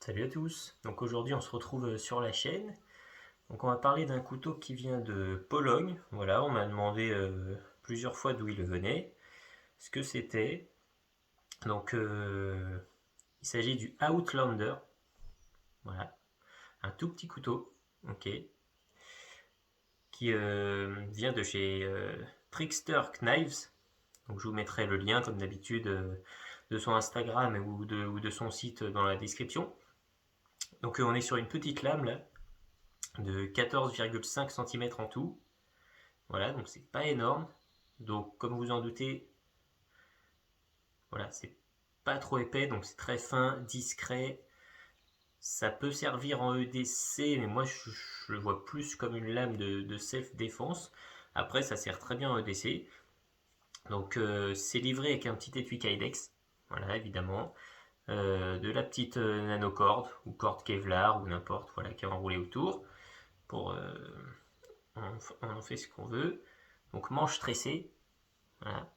Salut à tous, donc aujourd'hui on se retrouve sur la chaîne. Donc on va parler d'un couteau qui vient de Pologne. Voilà, on m'a demandé plusieurs fois d'où il venait, ce que c'était. Donc il s'agit du Outlander. Voilà, un tout petit couteau, ok, qui vient de chez Trickster Knives. Donc je vous mettrai le lien comme d'habitude de son Instagram ou de son site dans la description. Donc on est sur une petite lame là, de 14,5 cm en tout. Voilà, donc c'est pas énorme. Donc comme vous en doutez, voilà, c'est pas trop épais, donc c'est très fin, discret. Ça peut servir en EDC, mais moi je le vois plus comme une lame de self-défense. Après, ça sert très bien en EDC. Donc c'est livré avec un petit étui Kydex, voilà, évidemment. De la petite nanocorde, ou corde Kevlar, ou n'importe, voilà, qui est enroulée autour. Pour, on en fait ce qu'on veut. Donc manche tressée, voilà,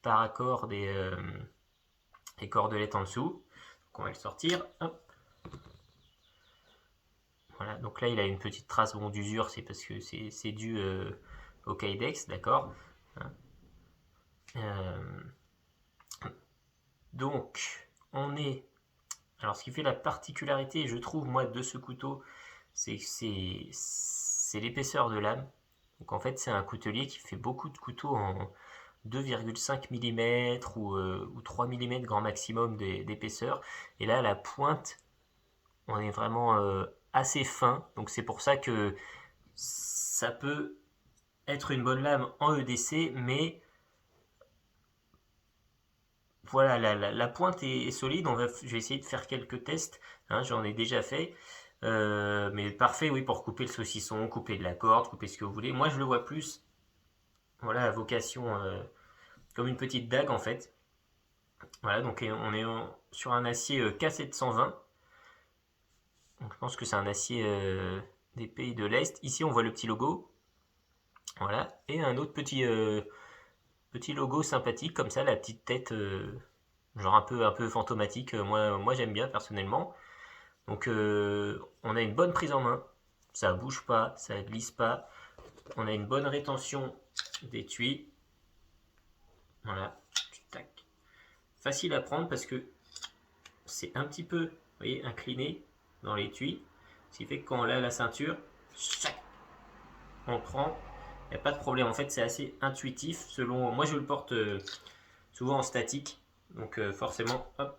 paracorde et cordelettes en dessous. Donc on va le sortir. Hop. Voilà, donc là il a une petite trace d'usure, c'est parce que c'est dû au Kydex, d'accord. euh, donc on est. Alors ce qui fait la particularité, je trouve moi, de ce couteau, c'est que c'est l'épaisseur de lame. Donc en fait c'est un coutelier qui fait beaucoup de couteaux en 2,5 mm ou 3 mm grand maximum d'épaisseur. Et là la pointe, on est vraiment assez fin. Donc c'est pour ça que ça peut être une bonne lame en EDC, mais voilà, la pointe est solide. Je vais essayer de faire quelques tests, hein, j'en ai déjà fait. Mais parfait, oui, pour couper le saucisson, couper de la corde, couper ce que vous voulez. Moi, je le vois plus, voilà, à vocation comme une petite dague en fait. Voilà, donc on est sur un acier K720. Donc, je pense que c'est un acier des pays de l'Est. Ici, on voit le petit logo. Voilà, et un autre petit logo sympathique comme ça, la petite tête, genre un peu fantomatique. Moi j'aime bien personnellement. Donc on a une bonne prise en main, ça bouge pas, ça glisse pas. On a une bonne rétention d'étui. Voilà, tac. Facile à prendre parce que c'est un petit peu, vous voyez, incliné dans l'étui. Ce qui fait que quand on a la ceinture, on prend, il n'y a pas de problème. En fait, c'est assez intuitif. Moi, je le porte souvent en statique, donc forcément, hop,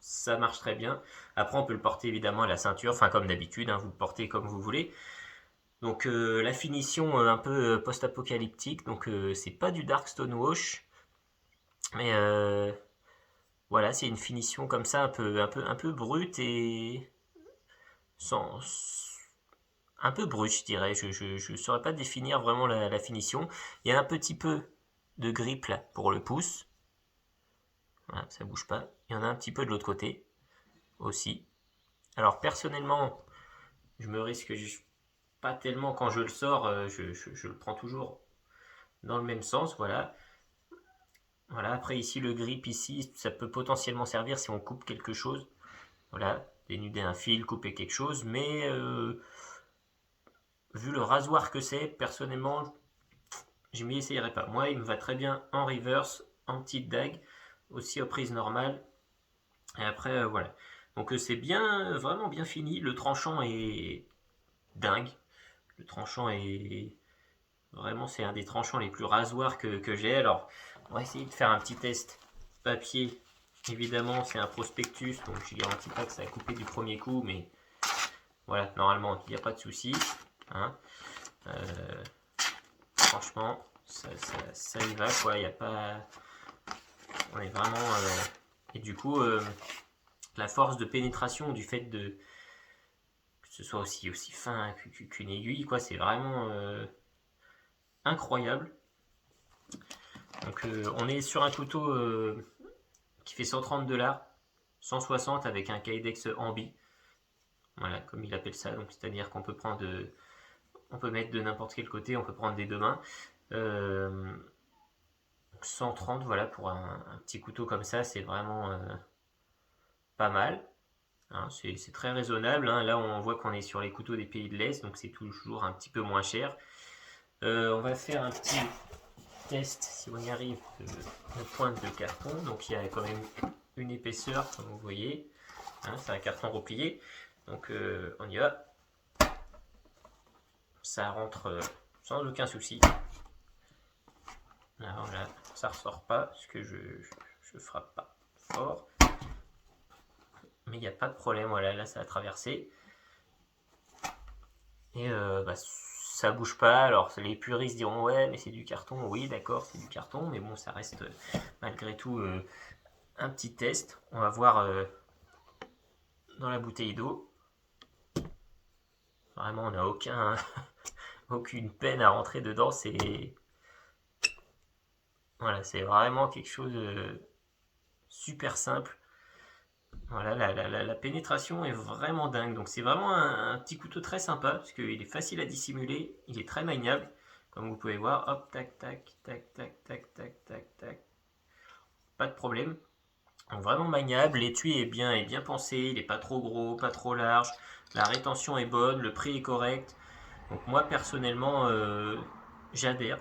ça marche très bien. Après, on peut le porter évidemment à la ceinture, enfin comme d'habitude, hein, vous le portez comme vous voulez. Donc la finition un peu post-apocalyptique, donc c'est pas du dark stonewash, mais voilà, c'est une finition comme ça un peu brute et sans un peu brute, je dirais. Je saurais pas définir vraiment la finition. Il y a un petit peu de grip là pour le pouce. Voilà, ça bouge pas. Il y en a un petit peu de l'autre côté aussi. Alors personnellement, je me risque pas tellement quand je le sors, je le prends toujours dans le même sens, voilà. Voilà, après ici le grip ici, ça peut potentiellement servir si on coupe quelque chose. Voilà, dénuder un fil, couper quelque chose, mais vu le rasoir que c'est, personnellement, je m'y essayerai pas. Moi, il me va très bien en reverse, en petite dague, aussi aux prises normales. Et après, voilà. Donc c'est bien, vraiment bien fini. Le tranchant est dingue. Le tranchant est vraiment, c'est un des tranchants les plus rasoirs que j'ai. Alors, on va essayer de faire un petit test papier. Évidemment, c'est un prospectus, donc je ne garantis pas que ça a coupé du premier coup, mais voilà, normalement, il n'y a pas de souci. Hein. Franchement, ça y va, quoi. Il n'y a pas. On est vraiment. Et du coup, la force de pénétration du fait que ce soit aussi fin qu'une aiguille, quoi, c'est vraiment incroyable. Donc, on est sur un couteau qui fait 130 $, 160 avec un Kydex ambi. Voilà, comme il appelle ça. Donc, c'est-à-dire qu'on peut on peut mettre de n'importe quel côté, on peut prendre des deux mains. 130, voilà, pour un petit couteau comme ça, c'est vraiment pas mal. Hein, c'est très raisonnable, hein. Là, on voit qu'on est sur les couteaux des pays de l'Est, donc c'est toujours un petit peu moins cher. On va faire un petit test, si on y arrive, de pointe de carton. Donc il y a quand même une épaisseur, comme vous voyez. Hein, c'est un carton replié. Donc on y va. Ça rentre sans aucun souci. Alors là, ça ressort pas, parce que je frappe pas fort. Mais il n'y a pas de problème, voilà, là ça a traversé. Et ça bouge pas. Alors les puristes diront ouais mais c'est du carton. Oui d'accord c'est du carton, mais bon ça reste malgré tout un petit test. On va voir dans la bouteille d'eau. Vraiment on n'a aucune peine à rentrer dedans. Voilà, c'est vraiment quelque chose de super simple. Voilà, la pénétration est vraiment dingue. Donc c'est vraiment un petit couteau très sympa, parce qu'il est facile à dissimuler, il est très maniable. Comme vous pouvez voir, hop, tac, tac, tac, tac, tac, tac, tac, tac. Pas de problème. Donc vraiment maniable, l'étui est bien pensé, il n'est pas trop gros, pas trop large. La rétention est bonne, le prix est correct. Donc moi personnellement, j'adhère.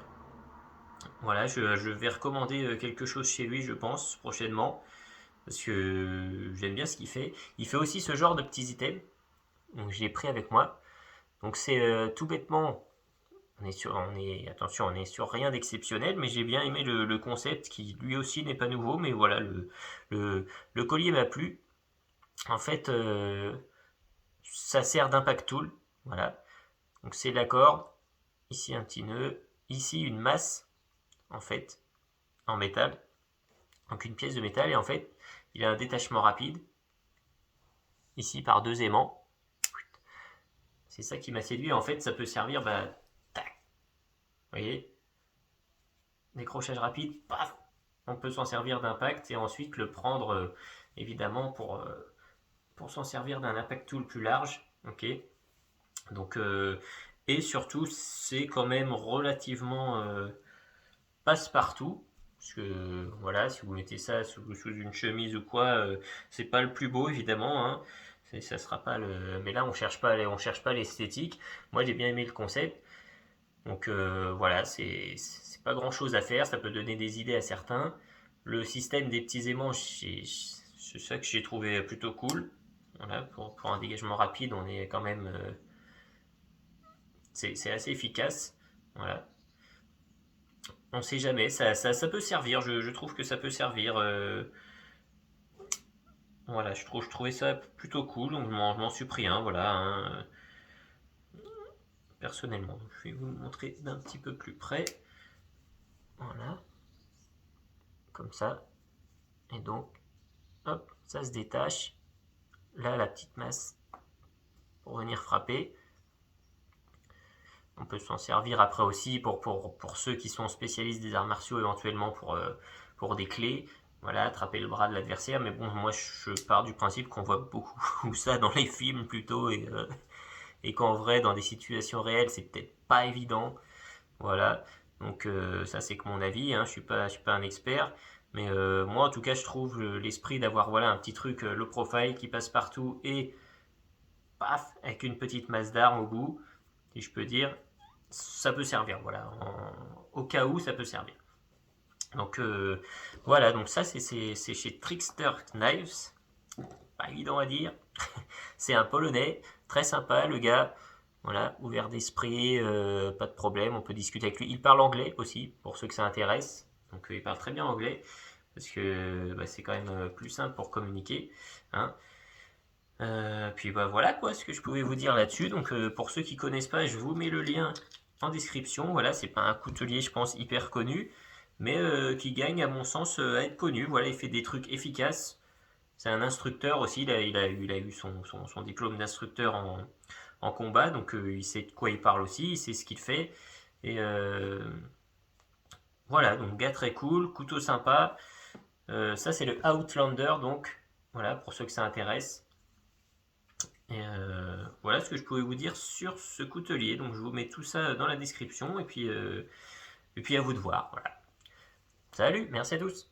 Voilà, je vais recommander quelque chose chez lui, je pense, prochainement. Parce que j'aime bien ce qu'il fait. Il fait aussi ce genre de petits items. Donc je l'ai pris avec moi. Donc c'est tout bêtement, attention, on est sur rien d'exceptionnel, mais j'ai bien aimé le concept qui lui aussi n'est pas nouveau, mais voilà, le collier m'a plu. En fait, ça sert d'impact tool. Voilà. Donc c'est la corde. Ici un petit nœud. Ici une masse, en fait, en métal. Donc une pièce de métal, et en fait, il a un détachement rapide. Ici par 2 aimants. C'est ça qui m'a séduit. En fait, ça peut servir, tac. Vous voyez, décrochage rapide, paf. On peut s'en servir d'impact et ensuite le prendre, évidemment, pour s'en servir d'un impact tool plus large. Ok. Donc, et surtout, c'est quand même relativement passe-partout. Parce que voilà, si vous mettez ça sous une chemise ou quoi, c'est pas le plus beau évidemment. Hein. Ça sera pas le. Mais là, on cherche pas l'esthétique. Moi, j'ai bien aimé le concept. Donc voilà, c'est pas grand chose à faire. Ça peut donner des idées à certains. Le système des petits aimants, c'est ça que j'ai trouvé plutôt cool. Voilà, pour un dégagement rapide, on est quand même. C'est assez efficace. Voilà. On sait jamais, ça peut servir, je trouve que ça peut servir. Voilà, je trouvais ça plutôt cool, donc je m'en suis pris un, voilà, hein, personnellement. Je vais vous le montrer d'un petit peu plus près. Voilà, comme ça. Et donc, hop, ça se détache. Là, la petite masse pour venir frapper. On peut s'en servir après aussi pour ceux qui sont spécialistes des arts martiaux, éventuellement pour des clés. Voilà, attraper le bras de l'adversaire. Mais bon, moi je pars du principe qu'on voit beaucoup ça dans les films plutôt et qu'en vrai, dans des situations réelles, c'est peut-être pas évident. Voilà, donc ça c'est que mon avis, hein, je suis pas un expert. Mais moi en tout cas, je trouve l'esprit d'avoir voilà, un petit truc low profile qui passe partout et paf, avec une petite masse d'armes au bout, si je peux dire, ça peut servir. Voilà, au cas où ça peut servir. Donc voilà, donc ça c'est chez Trickster Knives, pas évident à dire. C'est un polonais, très sympa le gars, voilà, ouvert d'esprit, pas de problème, on peut discuter avec lui. Il parle anglais aussi, pour ceux que ça intéresse, donc il parle très bien anglais, parce que c'est quand même plus simple pour communiquer. Hein. Puis voilà quoi ce que je pouvais vous dire là-dessus. Donc pour ceux qui connaissent pas, je vous mets le lien en description. Voilà, c'est pas un coutelier je pense hyper connu, mais qui gagne à mon sens à être connu. Voilà, il fait des trucs efficaces. C'est un instructeur aussi, il a eu son diplôme d'instructeur en combat, donc il sait de quoi il parle aussi, il sait ce qu'il fait. Et voilà, donc gars très cool, couteau sympa. Ça c'est le Outlander, donc voilà, pour ceux que ça intéresse. Et voilà ce que je pouvais vous dire sur ce coutelier. Donc je vous mets tout ça dans la description et puis à vous de voir. Voilà. Salut, merci à tous.